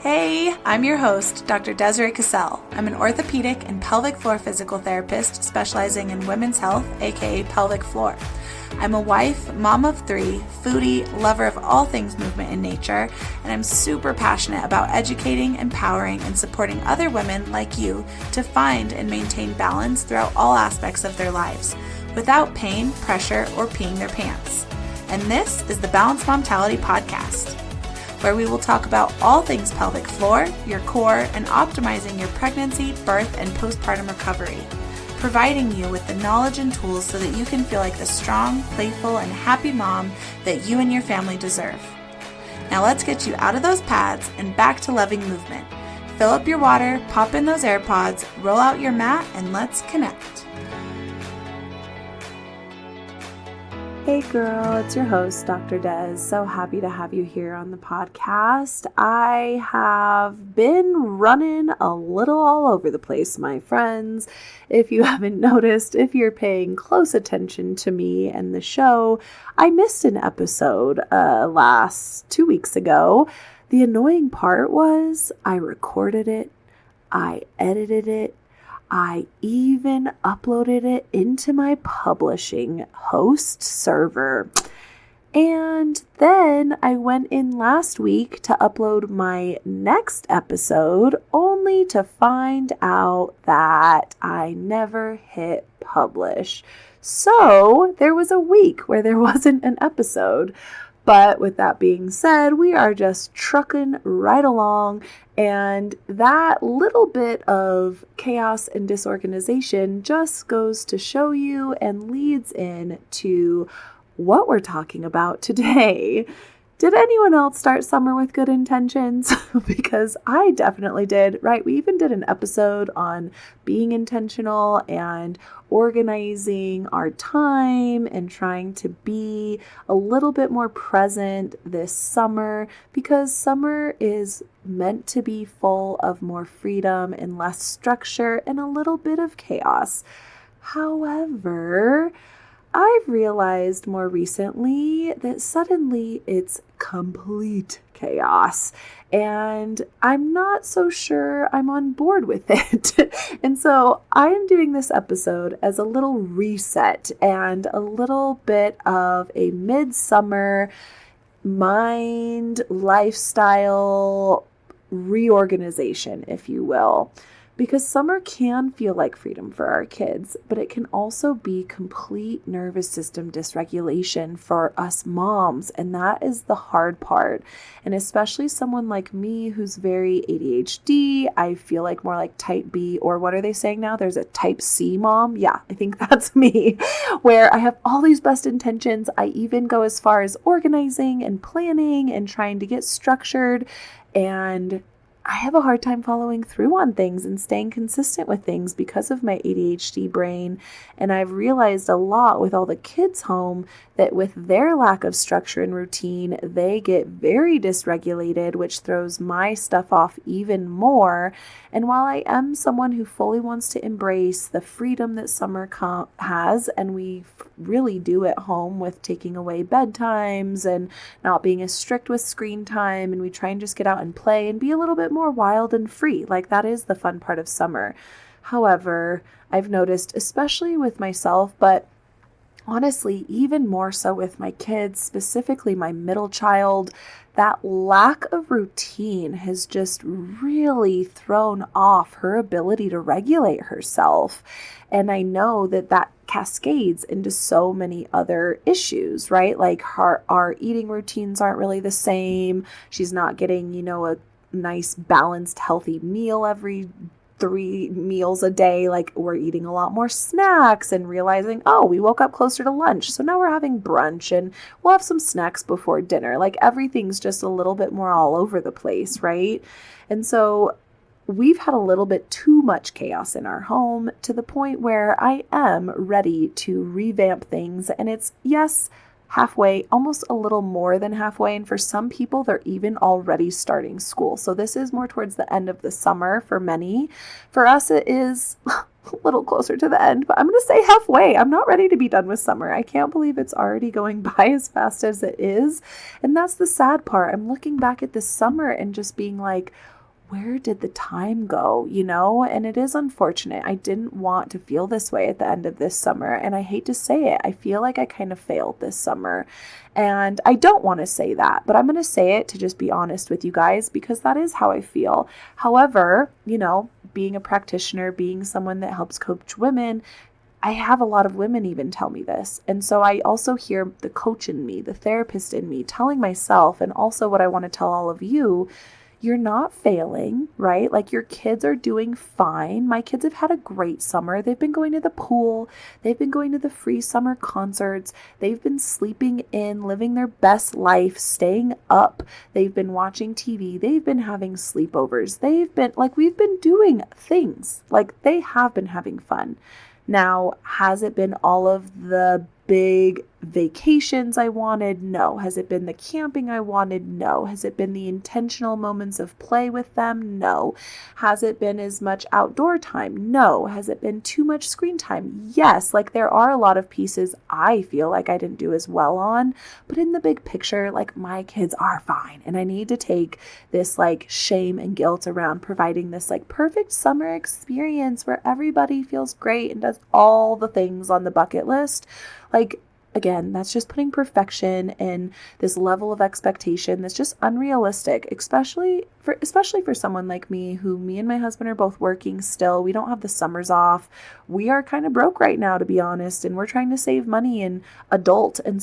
Hey, I'm your host, Dr. Desiree Cassell. I'm an orthopedic and pelvic floor physical therapist specializing in women's health, aka pelvic floor. I'm a wife, mom of 3, foodie, lover of all things movement and nature, and I'm super passionate about educating, empowering, and supporting other women like you to find and maintain balance throughout all aspects of their lives, without pain, pressure, or peeing their pants. And this is the Balanced Momtality Podcast, where we will talk about all things pelvic floor, your core, and optimizing your pregnancy, birth, and postpartum recovery, providing you with the knowledge and tools so that you can feel like the strong, playful, and happy mom that you and your family deserve. Now let's get you out of those pads and back to loving movement. Fill up your water, pop in those AirPods, roll out your mat, and let's connect. Hey girl, it's your host, Dr. Des. So happy to have you here on the podcast. I have been running a little all over the place, my friends. If you haven't noticed, if you're paying close attention to me and the show, I missed an episode last 2 weeks ago. The annoying part was I recorded it, I edited it, I even uploaded it into my publishing host server. And then I went in last week to upload my next episode only to find out that I never hit publish. So there was a week where there wasn't an episode. But with that being said, we are just trucking right along, and that little bit of chaos and disorganization just goes to show you and leads in to what we're talking about today. Did anyone else start summer with good intentions? Because I definitely did, right? We even did an episode on being intentional and organizing our time and trying to be a little bit more present this summer, because summer is meant to be full of more freedom and less structure and a little bit of chaos. However, I've realized more recently that suddenly it's complete chaos, and I'm not so sure I'm on board with it. And so I am doing this episode as a little reset and a little bit of a midsummer mind lifestyle reorganization, if you will. Because summer can feel like freedom for our kids, but it can also be complete nervous system dysregulation for us moms. And that is the hard part. And especially someone like me who's very ADHD, I feel like more like type B, or what are they saying now? There's a type C mom. Yeah, I think that's me, where I have all these best intentions. I even go as far as organizing and planning and trying to get structured, and I have a hard time following through on things and staying consistent with things because of my ADHD brain. And I've realized a lot with all the kids home that with their lack of structure and routine, they get very dysregulated, which throws my stuff off even more. And while I am someone who fully wants to embrace the freedom that summer has, and we really do at home with taking away bedtimes and not being as strict with screen time, and we try and just get out and play and be a little bit more wild and free. Like, that is the fun part of summer. However, I've noticed, especially with myself, but honestly, even more so with my kids, specifically my middle child, that lack of routine has just really thrown off her ability to regulate herself. And I know that that cascades into so many other issues, right? Like our eating routines aren't really the same. She's not getting, a nice, balanced, healthy meal every 3 meals a day. Like, we're eating a lot more snacks and realizing, oh, we woke up closer to lunch, so now we're having brunch and we'll have some snacks before dinner. Like, everything's just a little bit more all over the place, right? And so we've had a little bit too much chaos in our home to the point where I am ready to revamp things. And it's, yes, halfway, almost a little more than halfway. And for some people, they're even already starting school. So this is more towards the end of the summer for many. For us, it is a little closer to the end, but I'm going to say halfway. I'm not ready to be done with summer. I can't believe it's already going by as fast as it is. And that's the sad part. I'm looking back at this summer and just being like, where did the time go, And it is unfortunate. I didn't want to feel this way at the end of this summer. And I hate to say it. I feel like I kind of failed this summer. And I don't want to say that, but I'm going to say it to just be honest with you guys, because that is how I feel. However, being a practitioner, being someone that helps coach women, I have a lot of women even tell me this. And so I also hear the coach in me, the therapist in me telling myself, and also what I want to tell all of you, you're not failing, right? Like your kids are doing fine. My kids have had a great summer. They've been going to the pool. They've been going to the free summer concerts. They've been sleeping in, living their best life, staying up. They've been watching TV. They've been having sleepovers. We've been doing things. Like they have been having fun. Now, has it been all of the big vacations I wanted? No. Has it been the camping I wanted? No. Has it been the intentional moments of play with them? No. Has it been as much outdoor time? No. Has it been too much screen time? Yes. Like there are a lot of pieces I feel like I didn't do as well on, but in the big picture, like my kids are fine. And I need to take this like shame and guilt around providing this like perfect summer experience where everybody feels great and does all the things on the bucket list. Like, again, that's just putting perfection and this level of expectation that's just unrealistic, especially for someone like me, me and my husband are both working still. We don't have the summers off. We are kind of broke right now, to be honest, and we're trying to save money and adult and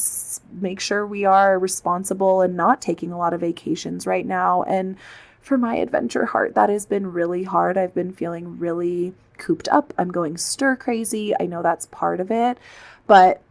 make sure we are responsible and not taking a lot of vacations right now. And for my adventure heart, that has been really hard. I've been feeling really cooped up. I'm going stir crazy. I know that's part of it, but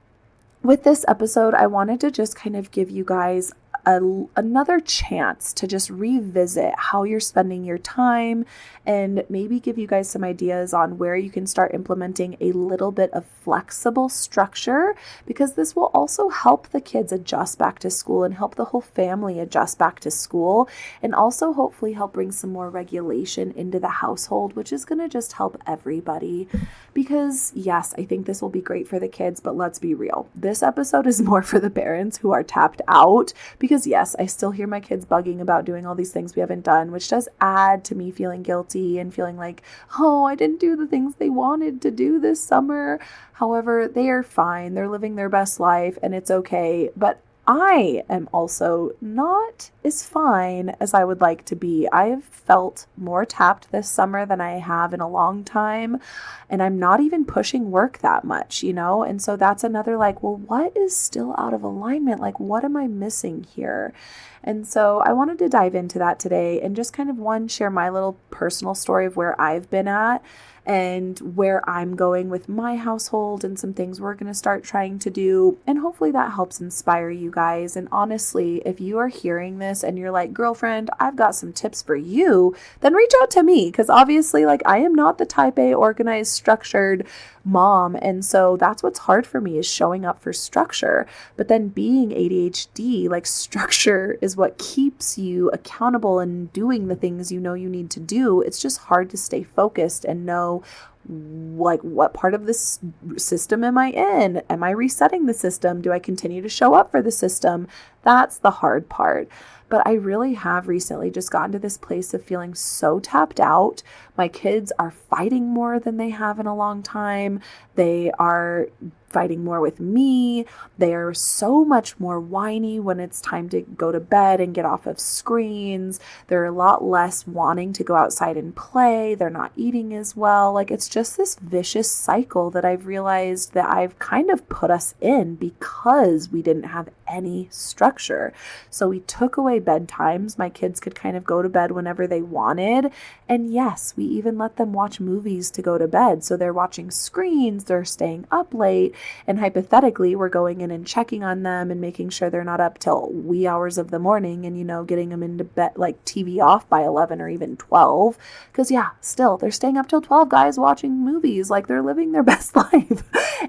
with this episode, I wanted to just kind of give you guys another chance to just revisit how you're spending your time and maybe give you guys some ideas on where you can start implementing a little bit of flexible structure, because this will also help the kids adjust back to school and help the whole family adjust back to school, and also hopefully help bring some more regulation into the household, which is going to just help everybody. Because yes, I think this will be great for the kids, but let's be real. This episode is more for the parents who are tapped out, because yes, I still hear my kids bugging about doing all these things we haven't done, which does add to me feeling guilty and feeling like, oh, I didn't do the things they wanted to do this summer. However, they are fine. They're living their best life and it's okay. But I am also not as fine as I would like to be. I have felt more tapped this summer than I have in a long time, and I'm not even pushing work that much, And so that's another what is still out of alignment? Like, what am I missing here? And so I wanted to dive into that today and just kind of share my little personal story of where I've been at and where I'm going with my household and some things we're going to start trying to do. And hopefully that helps inspire you guys. And honestly, if you are hearing this and you're like, girlfriend, I've got some tips for you, then reach out to me. Because obviously, I am not the type A organized, structured mom. And so that's what's hard for me, is showing up for structure. But then being ADHD, structure is what keeps you accountable and doing the things you need to do. It's just hard to stay focused and know what part of this system am I in? Am I resetting the system? Do I continue to show up for the system? That's the hard part. But I really have recently just gotten to this place of feeling so tapped out. My kids are fighting more than they have in a long time. They are fighting more with me. They are so much more whiny when it's time to go to bed and get off of screens. They're a lot less wanting to go outside and play. They're not eating as well. It's just this vicious cycle that I've realized that I've kind of put us in because we didn't have any structure. So we took away bedtimes. My kids could kind of go to bed whenever they wanted. And yes, we even let them watch movies to go to bed. So they're watching screens, they're staying up late. And hypothetically, we're going in and checking on them and making sure they're not up till wee hours of the morning and, getting them into bed, TV off by 11 or even 12. Because still, they're staying up till 12, guys, watching movies. They're living their best life.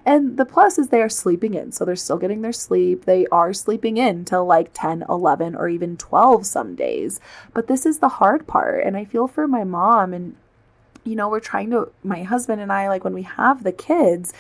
And the plus is they are sleeping in. So they're still getting their sleep. They are sleeping in till 10, 11, or even 12 some days. But this is the hard part. And I feel for my mom, and, we're trying to, my husband and I, when we have the kids,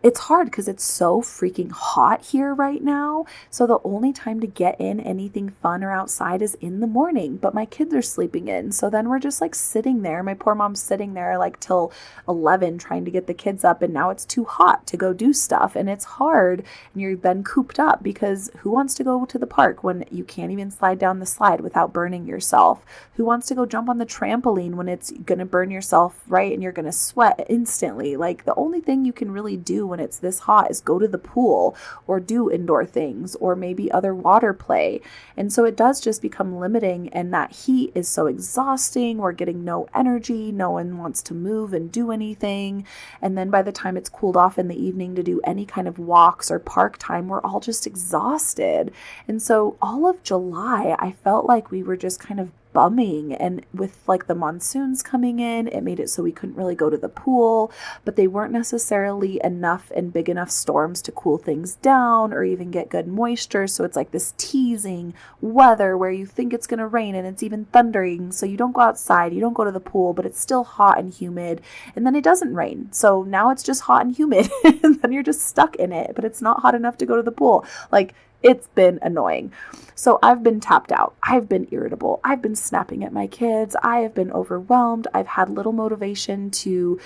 it's hard because it's so freaking hot here right now. So the only time to get in anything fun or outside is in the morning, but my kids are sleeping in. So then we're just like sitting there. My poor mom's sitting there like till 11 trying to get the kids up. And now it's too hot to go do stuff. And it's hard. And you're then cooped up because who wants to go to the park when you can't even slide down the slide without burning yourself? Who wants to go jump on the trampoline when it's going to burn yourself, right? And you're going to sweat instantly. Like the only thing you can really do when it's this hot is go to the pool or do indoor things or maybe other water play. And so it does just become limiting, and that heat is so exhausting. We're getting no energy. No one wants to move and do anything. And then by the time it's cooled off in the evening to do any kind of walks or park time, we're all just exhausted. And so all of July, I felt like we were just kind of bumming, and with like the monsoons coming in, it made it so we couldn't really go to the pool, but they weren't necessarily enough and big enough storms to cool things down or even get good moisture. So it's like this teasing weather where you think it's going to rain and it's even thundering. So you don't go outside, you don't go to the pool, but it's still hot and humid, and then it doesn't rain. So now it's just hot and humid and then you're just stuck in it, but it's not hot enough to go to the pool. Like, it's been annoying. So I've been tapped out. I've been irritable. I've been snapping at my kids. I have been overwhelmed. I've had little motivation to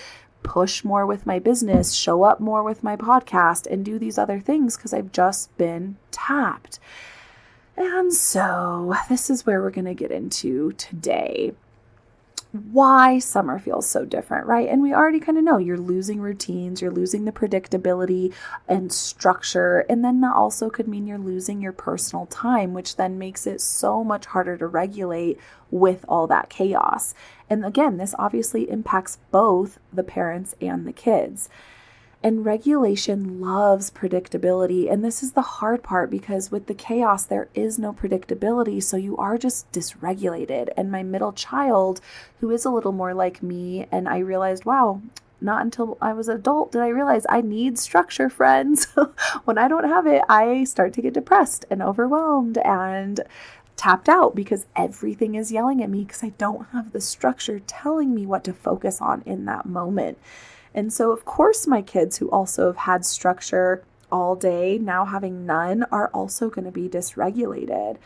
push more with my business, show up more with my podcast, and do these other things because I've just been tapped. And so this is where we're going to get into today. Why summer feels so different, right? And we already kind of know you're losing routines, you're losing the predictability and structure. And then that also could mean you're losing your personal time, which then makes it so much harder to regulate with all that chaos. And again, this obviously impacts both the parents and the kids. And regulation loves predictability. And this is the hard part because with the chaos, there is no predictability. So you are just dysregulated. And my middle child, who is a little more like me, and I realized, wow, not until I was an adult did I realize I need structure, friends. When I don't have it, I start to get depressed and overwhelmed and tapped out because everything is yelling at me because I don't have the structure telling me what to focus on in that moment. And so, of course, my kids who also have had structure all day, now having none, are also going to be dysregulated.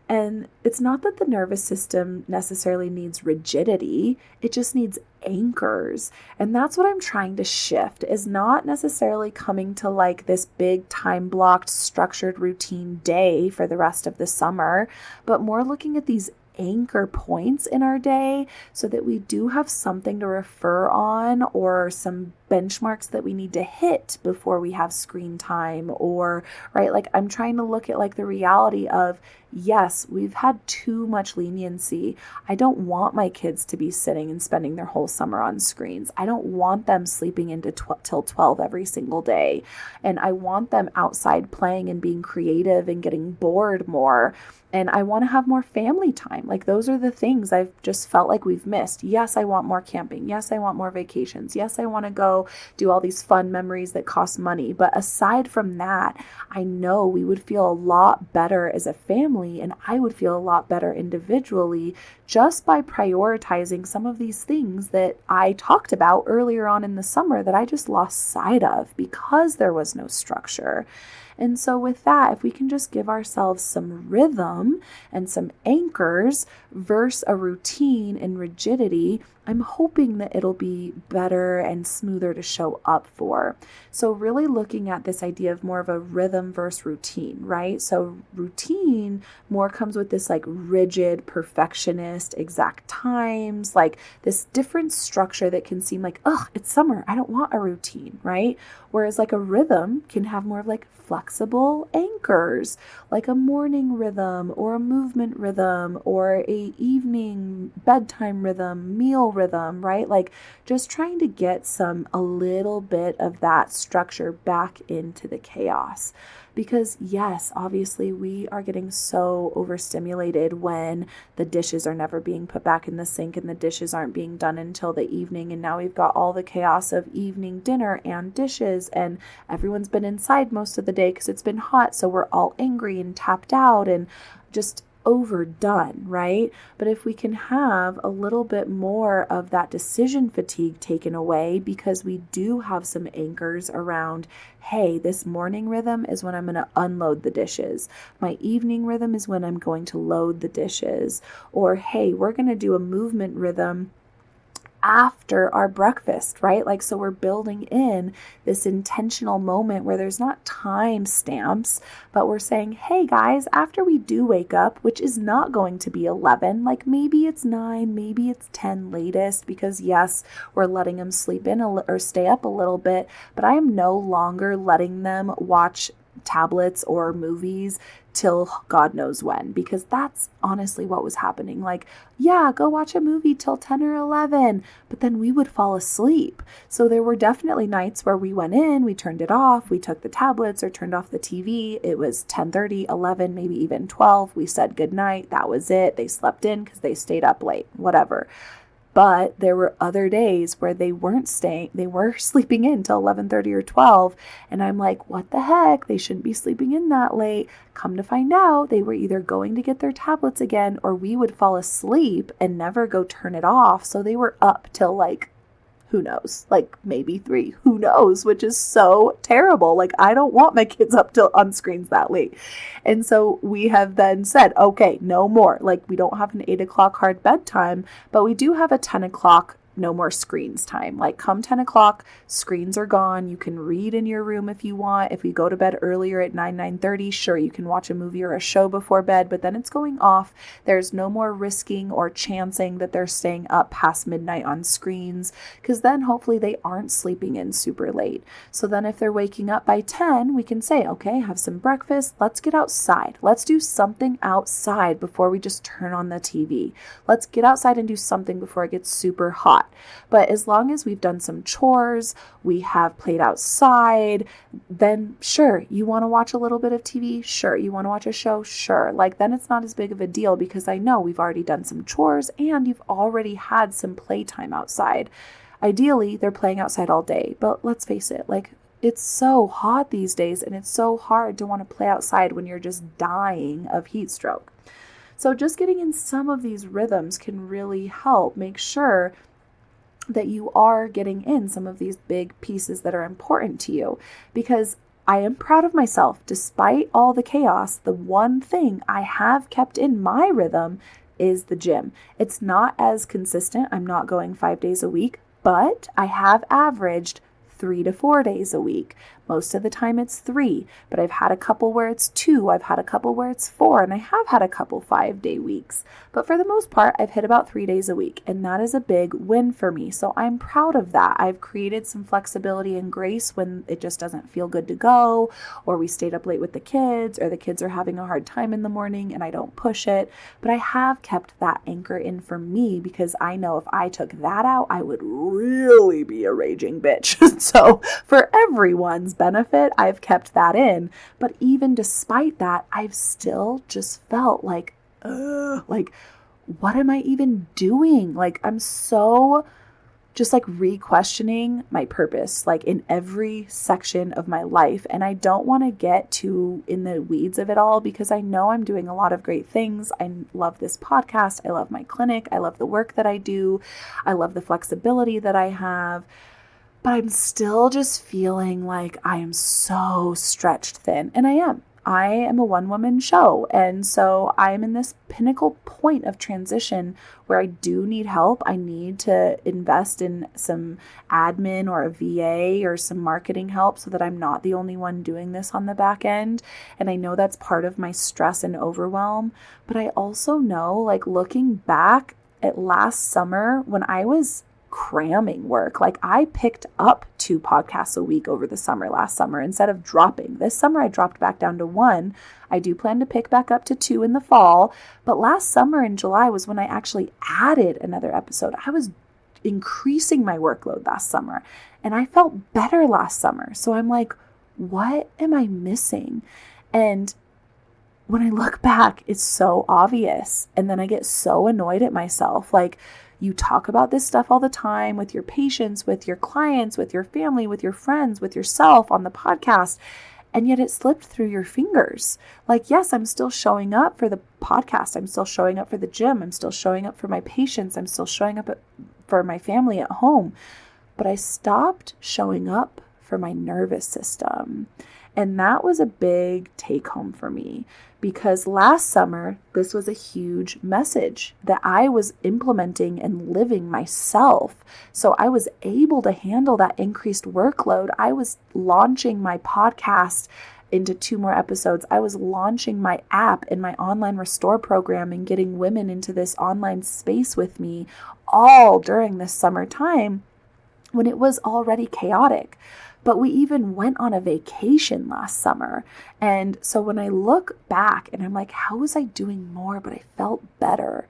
And it's not that the nervous system necessarily needs rigidity. It just needs anchors. And that's what I'm trying to shift, is not necessarily coming to like this big time blocked structured routine day for the rest of the summer, but more looking at these anchor points in our day so that we do have something to refer on or some benchmarks that we need to hit before we have screen time, or right, like I'm trying to look at like the reality of, yes, we've had too much leniency. I don't want my kids to be sitting and spending their whole summer on screens. I don't want them sleeping into till 12 every single day. And I want them outside playing and being creative and getting bored more. And I want to have more family time. Like those are the things I've just felt like we've missed. Yes, I want more camping. Yes, I want more vacations. Yes, I want to go do all these fun memories that cost money. But aside from that, I know we would feel a lot better as a family, and I would feel a lot better individually just by prioritizing some of these things that I talked about earlier on in the summer that I just lost sight of because there was no structure. And so with that, if we can just give ourselves some rhythm and some anchors versus a routine and rigidity, I'm hoping that it'll be better and smoother to show up for. So really looking at this idea of more of a rhythm versus routine, right? So routine more comes with this like rigid, perfectionist, exact times, like this different structure that can seem like, ugh, it's summer, I don't want a routine, right? Whereas like a rhythm can have more of like flexible anchors, like a morning rhythm or a movement rhythm or a evening bedtime rhythm, meal rhythm, right? Like just trying to get a little bit of that structure back into the chaos. Because yes, obviously we are getting so overstimulated when the dishes are never being put back in the sink and the dishes aren't being done until the evening. And now we've got all the chaos of evening dinner and dishes, and everyone's been inside most of the day because it's been hot. So we're all angry and tapped out and just overdone, right? But if we can have a little bit more of that decision fatigue taken away, because we do have some anchors around, hey, this morning rhythm is when I'm going to unload the dishes. My evening rhythm is when I'm going to load the dishes. Or, hey, we're going to do a movement rhythm after our breakfast, right? Like, so we're building in this intentional moment where there's not time stamps, but we're saying, hey guys, after we do wake up, which is not going to be 11, like maybe it's 9, maybe it's 10 latest, because yes, we're letting them sleep in or stay up a little bit, but I am no longer letting them watch tablets or movies till God knows when, because that's honestly what was happening. Like, yeah, go watch a movie till 10 or 11, but then we would fall asleep. So there were definitely nights where we went in, we turned it off, we took the tablets or turned off the TV. It was 10:30, 11, maybe even 12. We said goodnight. That was it. They slept in because they stayed up late, whatever. But there were other days where they weren't staying, they were sleeping in till 11:30 or 12. And I'm like, what the heck? They shouldn't be sleeping in that late. Come to find out, they were either going to get their tablets again, or we would fall asleep and never go turn it off. So they were up till like, who knows, like maybe 3, who knows, which is so terrible. Like, I don't want my kids up till on screens that late. And so we have then said, okay, no more. Like, we don't have an 8 o'clock hard bedtime, but we do have a 10 o'clock no more screens time. Like, come 10 o'clock, screens are gone. You can read in your room if you want. If we go to bed earlier at 9:30, sure, you can watch a movie or a show before bed, but then it's going off. There's no more risking or chancing that they're staying up past midnight on screens, because then hopefully they aren't sleeping in super late. So then if they're waking up by 10, we can say, okay, have some breakfast. Let's get outside. Let's do something outside before we just turn on the TV. Let's get outside and do something before it gets super hot. But as long as we've done some chores, we have played outside, then sure, you want to watch a little bit of TV? Sure. You want to watch a show? Sure. Like, then it's not as big of a deal, because I know we've already done some chores and you've already had some playtime outside. Ideally, they're playing outside all day, but let's face it, like, it's so hot these days and it's so hard to want to play outside when you're just dying of heat stroke. So just getting in some of these rhythms can really help make sure that you are getting in some of these big pieces that are important to you. Because I am proud of myself. Despite all the chaos, the one thing I have kept in my rhythm is the gym. It's not as consistent. I'm not going 5 days a week, but I have averaged 3 to 4 days a week. Most of the time it's 3, but I've had a couple where it's 2, I've had a couple where it's 4, and I have had a couple 5-day weeks. But for the most part, I've hit about 3 days a week, and that is a big win for me. So I'm proud of that. I've created some flexibility and grace when it just doesn't feel good to go, or we stayed up late with the kids, or the kids are having a hard time in the morning and I don't push it. But I have kept that anchor in for me, because I know if I took that out, I would really be a raging bitch. So for everyone's benefit, I've kept that in. But even despite that, I've still just felt like, what am I even doing? Like, I'm so just like re-questioning my purpose, like in every section of my life. And I don't want to get too in the weeds of it all, because I know I'm doing a lot of great things. I love this podcast. I love my clinic. I love the work that I do. I love the flexibility that I have. But I'm still just feeling like I am so stretched thin. And I am. I am a one-woman show. And so I'm in this pinnacle point of transition where I do need help. I need to invest in some admin or a VA or some marketing help so that I'm not the only one doing this on the back end. And I know that's part of my stress and overwhelm. But I also know, like, looking back at last summer when I was cramming work. Like, I picked up 2 podcasts a week over the summer last summer instead of dropping. This summer I dropped back down to 1. I do plan to pick back up to 2 in the fall, but last summer in July was when I actually added another episode. I was increasing my workload last summer and I felt better last summer. So I'm like, what am I missing? And when I look back, it's so obvious. And then I get so annoyed at myself. Like, you talk about this stuff all the time with your patients, with your clients, with your family, with your friends, with yourself on the podcast. and yet it slipped through your fingers. Like, yes, I'm still showing up for the podcast. I'm still showing up for the gym. I'm still showing up for my patients. I'm still showing up for my family at home. But I stopped showing up for my nervous system. And that was a big take home for me, because last summer, this was a huge message that I was implementing and living myself. So I was able to handle that increased workload. I was launching my podcast into 2 more episodes. I was launching my app and my online restore program and getting women into this online space with me, all during this summertime when it was already chaotic. But we even went on a vacation last summer. And so when I look back and I'm like, how was I doing more, but I felt better?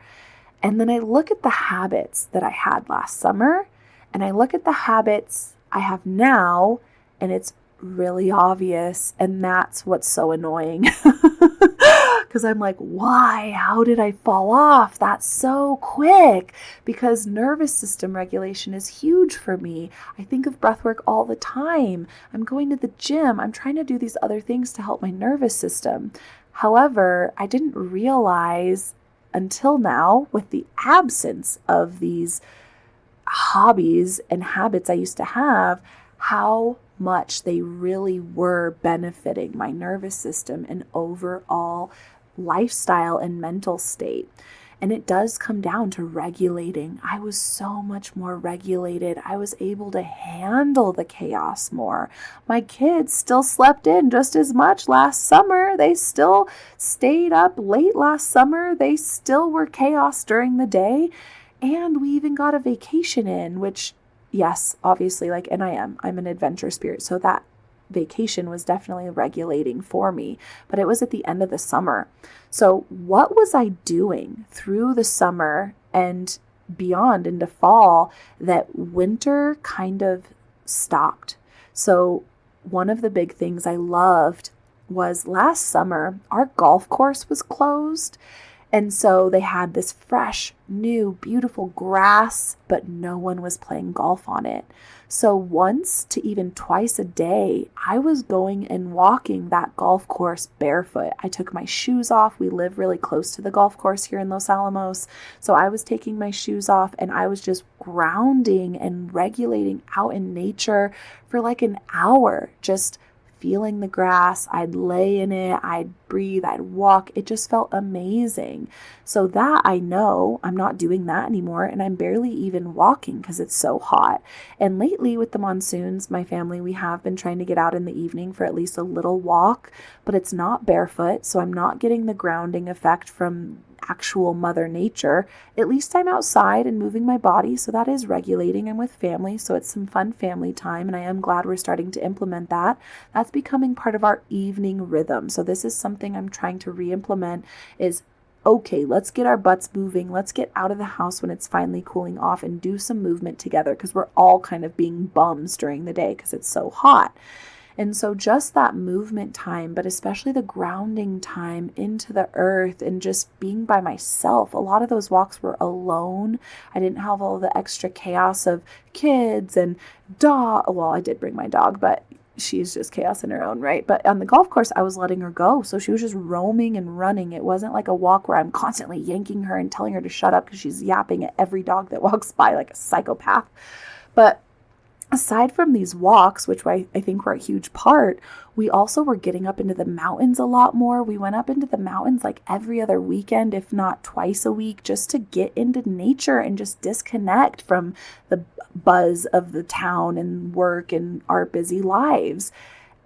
And then I look at the habits that I had last summer, and I look at the habits I have now, and it's really obvious. And that's what's so annoying. Because I'm like, why? How did I fall off? That's so quick. Because nervous system regulation is huge for me. I think of breath work all the time. I'm going to the gym. I'm trying to do these other things to help my nervous system. However, I didn't realize until now, with the absence of these hobbies and habits I used to have, how much they really were benefiting my nervous system and overall lifestyle and mental state. And it does come down to regulating. I was so much more regulated. I was able to handle the chaos more. My kids still slept in just as much last summer. They still stayed up late last summer. They still were chaos during the day. And we even got a vacation in, which, yes, obviously, I'm an adventure spirit. So that vacation was definitely regulating for me, but it was at the end of the summer. So what was I doing through the summer and beyond into fall that winter kind of stopped? So one of the big things I loved was last summer, our golf course was closed. And so they had this fresh, new, beautiful grass, but no one was playing golf on it. So once to even twice a day, I was going and walking that golf course barefoot. I took my shoes off. We live really close to the golf course here in Los Alamos. So I was taking my shoes off and I was just grounding and regulating out in nature for like an hour, just feeling the grass. I'd lay in it, I'd breathe, I'd walk. It just felt amazing. So that I know I'm not doing that anymore, and I'm barely even walking because it's so hot. And lately with the monsoons, my family, we have been trying to get out in the evening for at least a little walk, but it's not barefoot, so I'm not getting the grounding effect from actual Mother Nature. At least I'm outside and moving my body, so that is regulating. I'm with family, so it's some fun family time, and I am glad we're starting to implement that. That's becoming part of our evening rhythm. So this is something I'm trying to re-implement is, okay, let's get our butts moving. Let's get out of the house when it's finally cooling off and do some movement together, because we're all kind of being bums during the day because it's so hot. And so just that movement time, but especially the grounding time into the earth and just being by myself. A lot of those walks were alone. I didn't have all the extra chaos of kids and dog. Well, I did bring my dog, but she's just chaos in her own right. But on the golf course, I was letting her go. So she was just roaming and running. It wasn't like a walk where I'm constantly yanking her and telling her to shut up because she's yapping at every dog that walks by like a psychopath. But aside from these walks, which I think were a huge part, we also were getting up into the mountains a lot more. We went up into the mountains like every other weekend, if not twice a week, just to get into nature and just disconnect from the buzz of the town and work and our busy lives.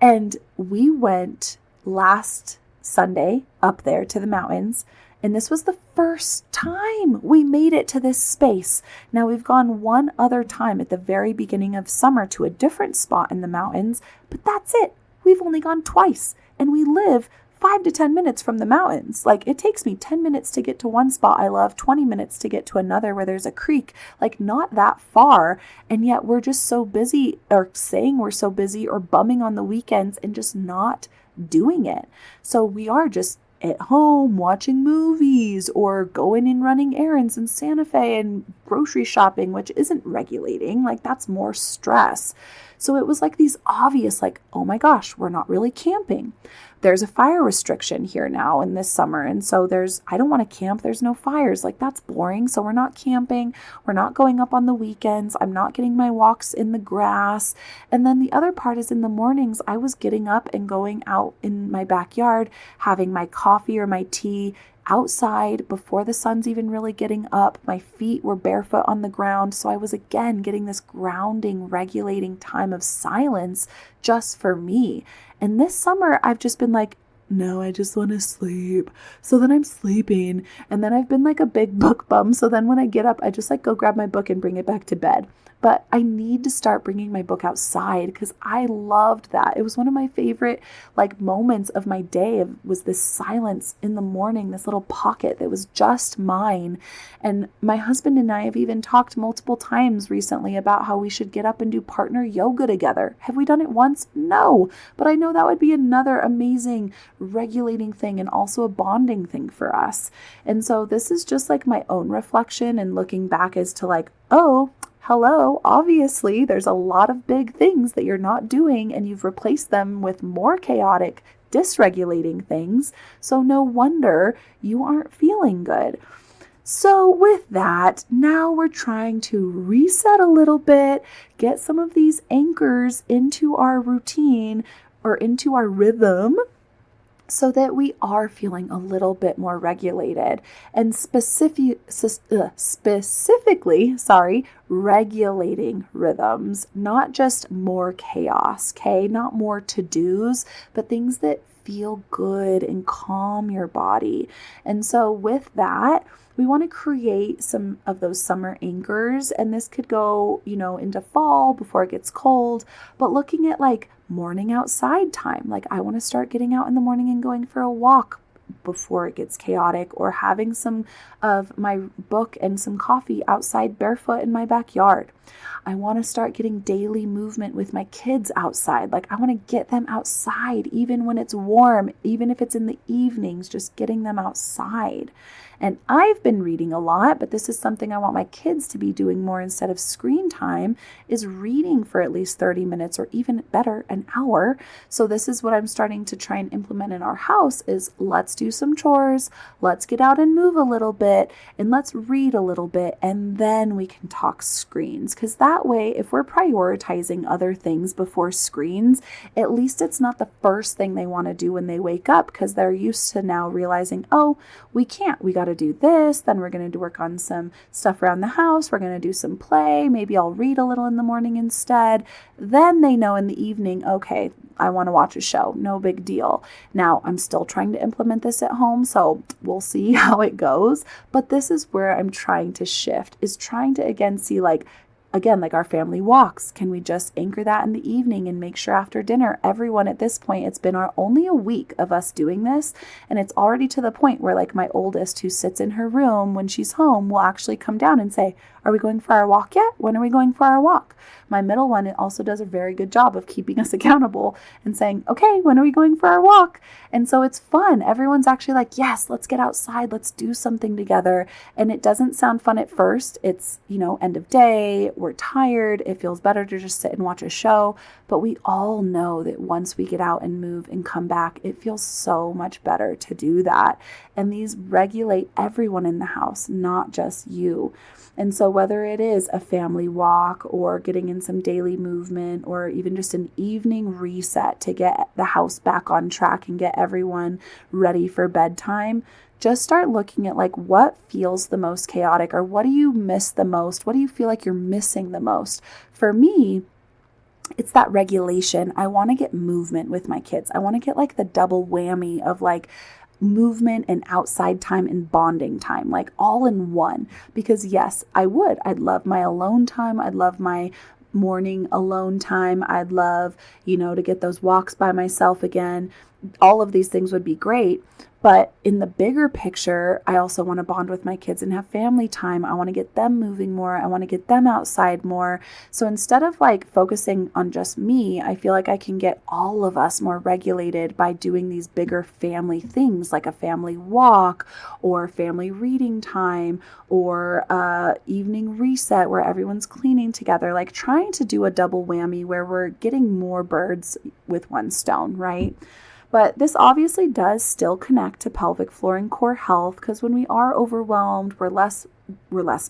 And we went last Sunday up there to the mountains, and this was the first time we made it to this space. Now, we've gone one other time at the very beginning of summer to a different spot in the mountains, but that's it. We've only gone twice, and we live 5 to 10 minutes from the mountains. Like, it takes me 10 minutes to get to one spot I love, 20 minutes to get to another where there's a creek, like not that far. And yet we're just so busy, or saying we're so busy, or bumming on the weekends and just not doing it. So we are just at home watching movies or going and running errands in Santa Fe and grocery shopping, which isn't regulating, like that's more stress. So it was like these obvious, like, oh my gosh, we're not really camping. There's a fire restriction here now in this summer. And so I don't want to camp. There's no fires. Like that's boring. So we're not camping. We're not going up on the weekends. I'm not getting my walks in the grass. And then the other part is in the mornings, I was getting up and going out in my backyard, having my coffee or my tea outside before the sun's even really getting up. My feet were barefoot on the ground. So I was again getting this grounding, regulating time of silence just for me. And this summer, I've just been like, no, I just want to sleep. So then I'm sleeping. And then I've been like a big book bum. So then when I get up, I just like go grab my book and bring it back to bed. But I need to start bringing my book outside because I loved that. It was one of my favorite like moments of my day was this silence in the morning, this little pocket that was just mine. And my husband and I have even talked multiple times recently about how we should get up and do partner yoga together. Have we done it once? No. But I know that would be another amazing regulating thing and also a bonding thing for us. And so this is just like my own reflection and looking back as to like, oh, hello, obviously there's a lot of big things that you're not doing and you've replaced them with more chaotic, dysregulating things. So no wonder you aren't feeling good. So with that, now we're trying to reset a little bit, get some of these anchors into our routine or into our rhythm, so that we are feeling a little bit more regulated and specifically, regulating rhythms, not just more chaos, okay? Not more to-dos, but things that feel good and calm your body. And so with that, we want to create some of those summer anchors, and this could go, into fall before it gets cold, but looking at like morning outside time. Like I want to start getting out in the morning and going for a walk before it gets chaotic, or having some of my book and some coffee outside barefoot in my backyard. I want to start getting daily movement with my kids outside. Like I want to get them outside even when it's warm, even if it's in the evenings, just getting them outside. And I've been reading a lot, but this is something I want my kids to be doing more instead of screen time, is reading for at least 30 minutes or even better, an hour. So this is what I'm starting to try and implement in our house is let's do some chores, let's get out and move a little bit, and let's read a little bit, and then we can talk screens. Because that way, if we're prioritizing other things before screens, at least it's not the first thing they want to do when they wake up, because they're used to now realizing, oh, we can't, we got to do this, then we're going to work on some stuff around the house, we're going to do some play, maybe I'll read a little in the morning instead. Then they know in the evening, okay, I want to watch a show, no big deal. Now, I'm still trying to implement this at home, so we'll see how it goes, but this is where I'm trying to shift, is trying to again see like our family walks. Can we just anchor that in the evening and make sure after dinner, everyone at this point, it's been only a week of us doing this. And it's already to the point where like my oldest who sits in her room when she's home will actually come down and say, are we going for our walk yet? When are we going for our walk? My middle one also does a very good job of keeping us accountable and saying, okay, when are we going for our walk? And so it's fun. Everyone's actually like, yes, let's get outside. Let's do something together. And it doesn't sound fun at first. It's, end of day. We're tired. It feels better to just sit and watch a show. But we all know that once we get out and move and come back, it feels so much better to do that. And these regulate everyone in the house, not just you. And so whether it is a family walk or getting in some daily movement or even just an evening reset to get the house back on track and get everyone ready for bedtime, just start looking at like what feels the most chaotic, or what do you miss the most? What do you feel like you're missing the most? For me, it's that regulation. I want to get movement with my kids. I want to get like the double whammy of like movement and outside time and bonding time, like all in one. Because yes, I'd love my alone time. I'd love my morning alone time. I'd love, to get those walks by myself again. All of these things would be great. But in the bigger picture, I also want to bond with my kids and have family time. I want to get them moving more. I want to get them outside more. So instead of like focusing on just me, I feel like I can get all of us more regulated by doing these bigger family things like a family walk or family reading time or evening reset where everyone's cleaning together, like trying to do a double whammy where we're getting more birds with one stone, right? But this obviously does still connect to pelvic floor and core health because when we are overwhelmed, we're less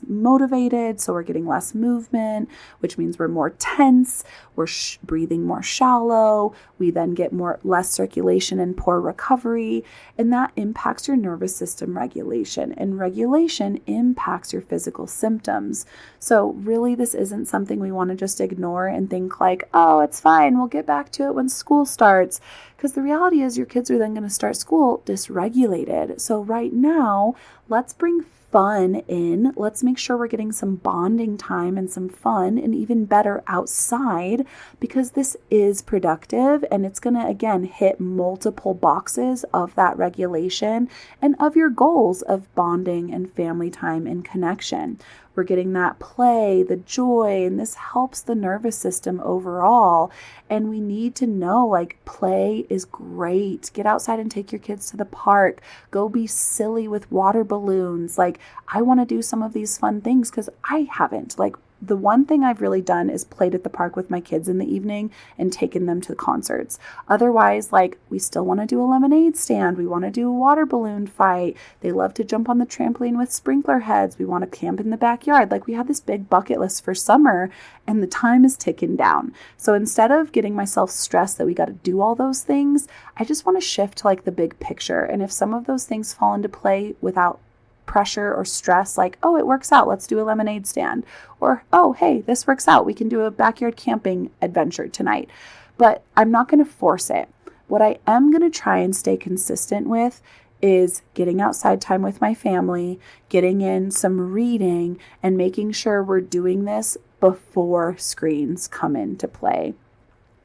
motivated, so we're getting less movement, which means we're more tense, we're breathing more shallow, we then get less circulation and poor recovery, and that impacts your nervous system regulation, and regulation impacts your physical symptoms. So really, this isn't something we want to just ignore and think like, oh, it's fine, we'll get back to it when school starts, because the reality is your kids are then going to start school dysregulated. So right now, let's bring fun in. Let's make sure we're getting some bonding time and some fun and even better outside because this is productive and it's going to, again, hit multiple boxes of that regulation and of your goals of bonding and family time and connection. We're getting that play, the joy, and this helps the nervous system overall. And we need to know, like, play is great. Get outside and take your kids to the park. Go be silly with water balloons. Like, I want to do some of these fun things because I haven't. Like, the one thing I've really done is played at the park with my kids in the evening and taken them to concerts. Otherwise, like, we still want to do a lemonade stand. We want to do a water balloon fight. They love to jump on the trampoline with sprinkler heads. We want to camp in the backyard. Like, we had this big bucket list for summer and the time is ticking down. So instead of getting myself stressed that we got to do all those things, I just want to shift to like the big picture. And if some of those things fall into play without pressure or stress, like, oh, it works out, let's do a lemonade stand, or, oh, hey, this works out, we can do a backyard camping adventure tonight. But I'm not going to force it. What I am going to try and stay consistent with is getting outside time with my family, getting in some reading, and making sure we're doing this before screens come into play.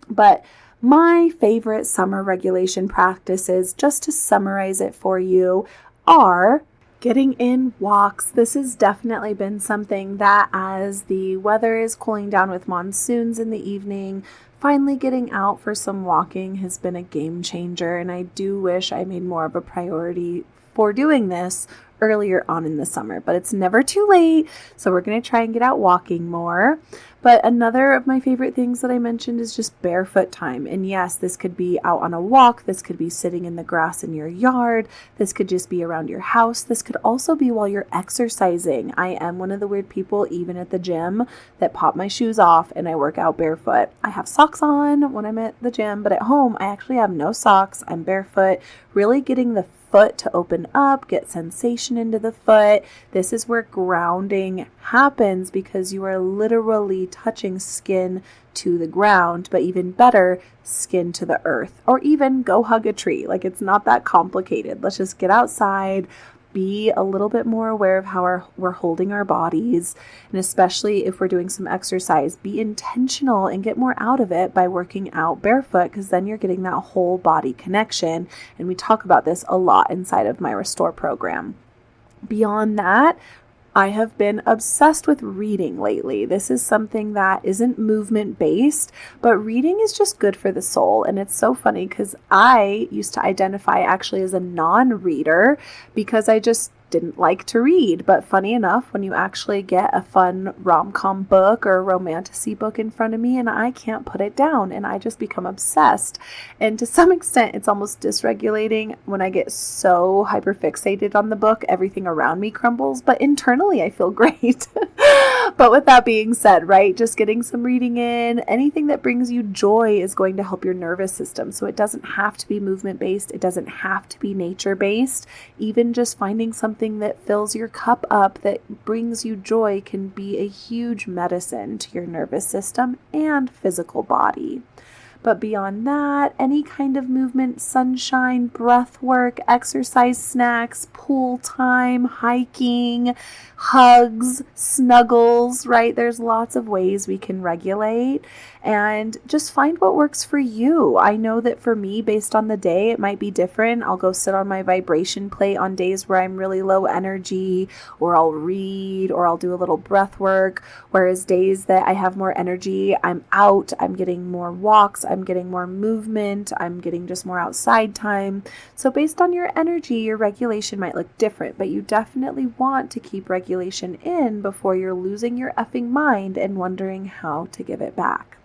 But my favorite summer regulation practices, just to summarize it for you, are getting in walks. This has definitely been something that as the weather is cooling down with monsoons in the evening, finally getting out for some walking has been a game changer. And I do wish I made more of a priority for doing this earlier on in the summer, but it's never too late. So we're going to try and get out walking more. But another of my favorite things that I mentioned is just barefoot time. And yes, this could be out on a walk. This could be sitting in the grass in your yard. This could just be around your house. This could also be while you're exercising. I am one of the weird people, even at the gym, that pop my shoes off and I work out barefoot. I have socks on when I'm at the gym, but at home, I actually have no socks. I'm barefoot, really getting the foot to open up, get sensation into the foot. This is where grounding happens because you are literally touching skin to the ground, but even better, skin to the earth, or even go hug a tree. Like, it's not that complicated. Let's just get outside, be a little bit more aware of how we're holding our bodies, and especially if we're doing some exercise, be intentional and get more out of it by working out barefoot, because then you're getting that whole body connection, and we talk about this a lot inside of my Restore program. Beyond that, I have been obsessed with reading lately. This is something that isn't movement based, but reading is just good for the soul. And it's so funny because I used to identify actually as a non-reader because I just didn't like to read. But funny enough, when you actually get a fun rom-com book or a romantasy book in front of me and I can't put it down and I just become obsessed. And to some extent, it's almost dysregulating when I get so hyperfixated on the book, everything around me crumbles, but internally I feel great. But with that being said, right, just getting some reading in, anything that brings you joy is going to help your nervous system. So it doesn't have to be movement based. It doesn't have to be nature based. Even just finding something that fills your cup up, that brings you joy, can be a huge medicine to your nervous system and physical body. But beyond that, any kind of movement, sunshine, breath work, exercise snacks, pool time, hiking, hugs, snuggles, right? There's lots of ways we can regulate, and just find what works for you. I know that for me, based on the day, it might be different. I'll go sit on my vibration plate on days where I'm really low energy, or I'll read, or I'll do a little breath work. Whereas days that I have more energy, I'm out, I'm getting more walks, I'm getting more movement, I'm getting just more outside time. So based on your energy, your regulation might look different, but you definitely want to keep regulation in before you're losing your effing mind and wondering how to give it back.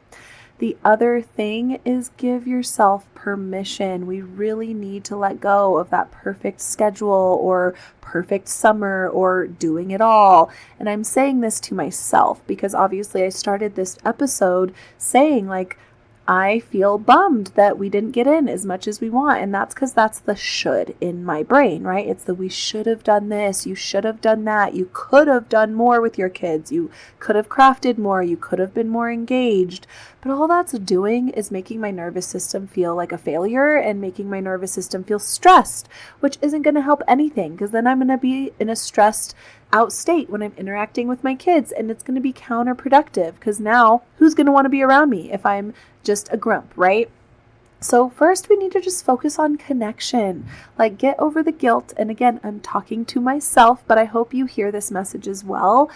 The other thing is give yourself permission. We really need to let go of that perfect schedule or perfect summer or doing it all. And I'm saying this to myself because obviously I started this episode saying like, I feel bummed that we didn't get in as much as we want. And that's because that's the should in my brain, right? It's the we should have done this. You should have done that. You could have done more with your kids. You could have crafted more. You could have been more engaged. But all that's doing is making my nervous system feel like a failure and making my nervous system feel stressed, which isn't going to help anything because then I'm going to be in a stressed out state when I'm interacting with my kids, and it's going to be counterproductive because now who's going to want to be around me if I'm just a grump, right? So first we need to just focus on connection, like get over the guilt. And again, I'm talking to myself, but I hope you hear this message as well.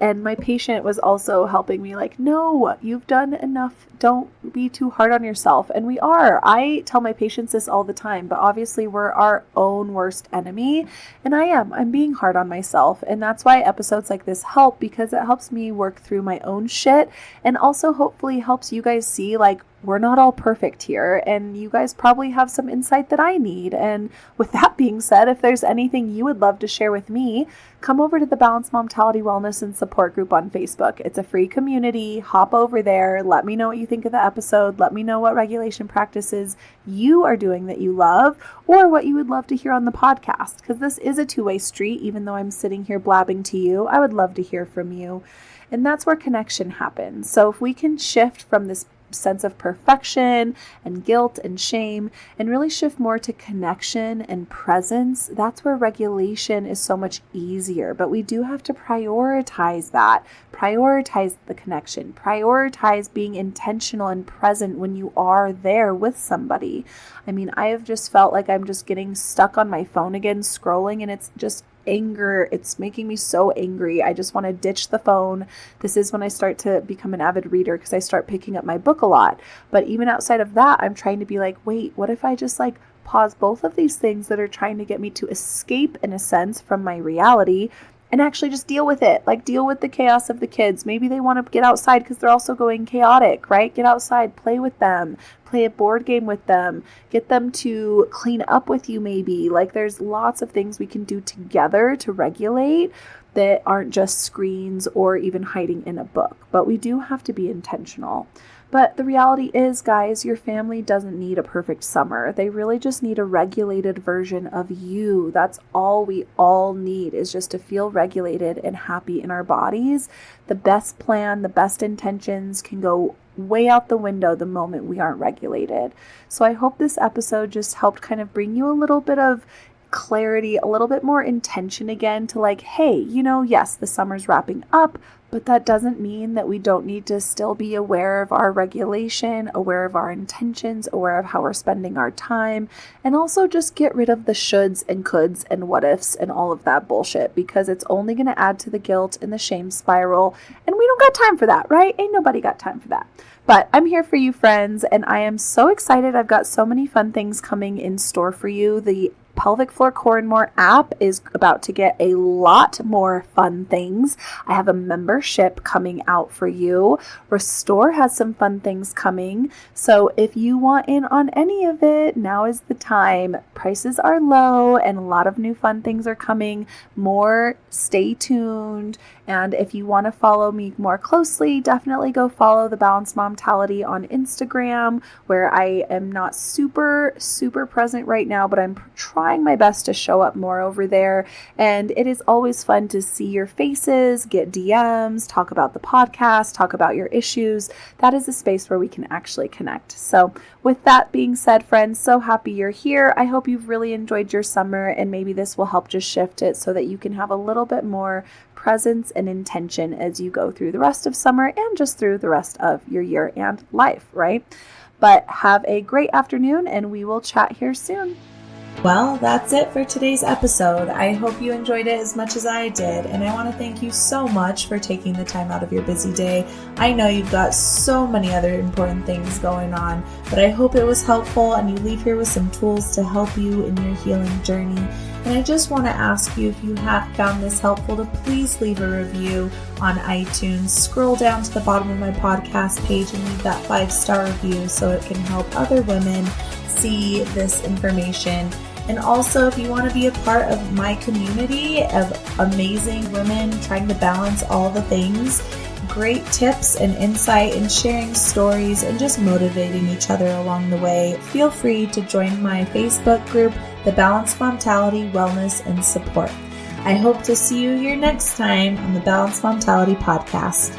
And my patient was also helping me like, no, you've done enough. Don't be too hard on yourself. And we are. I tell my patients this all the time, but obviously we're our own worst enemy. And I'm being hard on myself. And that's why episodes like this help, because it helps me work through my own shit and also hopefully helps you guys see like, we're not all perfect here, and you guys probably have some insight that I need. And with that being said, if there's anything you would love to share with me, come over to the Balanced Momtality Wellness and Support Group on Facebook. It's a free community. Hop over there. Let me know what you think of the episode. Let me know what regulation practices you are doing that you love, or what you would love to hear on the podcast, because this is a two-way street. Even though I'm sitting here blabbing to you, I would love to hear from you. And that's where connection happens. So if we can shift from this sense of perfection and guilt and shame and really shift more to connection and presence, that's where regulation is so much easier. But we do have to prioritize that, prioritize the connection, prioritize being intentional and present when you are there with somebody. I mean, I have just felt like I'm just getting stuck on my phone again, scrolling, and it's just anger. It's making me so angry. I just want to ditch the phone. This is when I start to become an avid reader because I start picking up my book a lot. But even outside of that, I'm trying to be like, wait, what if I just like pause both of these things that are trying to get me to escape in a sense from my reality and actually just deal with it, like deal with the chaos of the kids. Maybe they want to get outside because they're also going chaotic, right? Get outside, play with them, play a board game with them, get them to clean up with you maybe. Like there's lots of things we can do together to regulate that aren't just screens or even hiding in a book. But we do have to be intentional. But the reality is, guys, your family doesn't need a perfect summer. They really just need a regulated version of you. That's all we all need, is just to feel regulated and happy in our bodies. The best plan, the best intentions can go way out the window the moment we aren't regulated. So I hope this episode just helped kind of bring you a little bit of clarity, a little bit more intention again to like, hey, yes, the summer's wrapping up, but that doesn't mean that we don't need to still be aware of our regulation, aware of our intentions, aware of how we're spending our time, and also just get rid of the shoulds and coulds and what ifs and all of that bullshit, because it's only going to add to the guilt and the shame spiral, and we don't got time for that, right? Ain't nobody got time for that. But I'm here for you, friends, and I am so excited. I've got so many fun things coming in store for you. The Pelvic Floor Core and More app is about to get a lot more fun things. I have a membership coming out for you. Restore has some fun things coming. So if you want in on any of it, now is the time. Prices are low and a lot of new fun things are coming. More, stay tuned. And if you want to follow me more closely, definitely go follow the Balanced Momtality on Instagram, where I am not super present right now, but I'm trying trying my best to show up more over there. And it is always fun to see your faces, get DMs, talk about the podcast, talk about your issues. That is a space where we can actually connect. So with that being said, friends, so happy you're here. I hope you've really enjoyed your summer, and maybe this will help just shift it so that you can have a little bit more presence and intention as you go through the rest of summer and just through the rest of your year and life, right? But have a great afternoon, and we will chat here soon. Well, that's it for today's episode. I hope you enjoyed it as much as I did, and I want to thank you so much for taking the time out of your busy day. I know you've got so many other important things going on, but I hope it was helpful and you leave here with some tools to help you in your healing journey. And I just want to ask you, if you have found this helpful, to please leave a review on iTunes. Scroll down to the bottom of my podcast page and leave that 5-star review so it can help other women see this information. And also, if you want to be a part of my community of amazing women trying to balance all the things, great tips and insight and sharing stories and just motivating each other along the way, feel free to join my Facebook group, The Balanced Momtality Wellness and Support. I hope to see you here next time on the Balanced Momtality Podcast.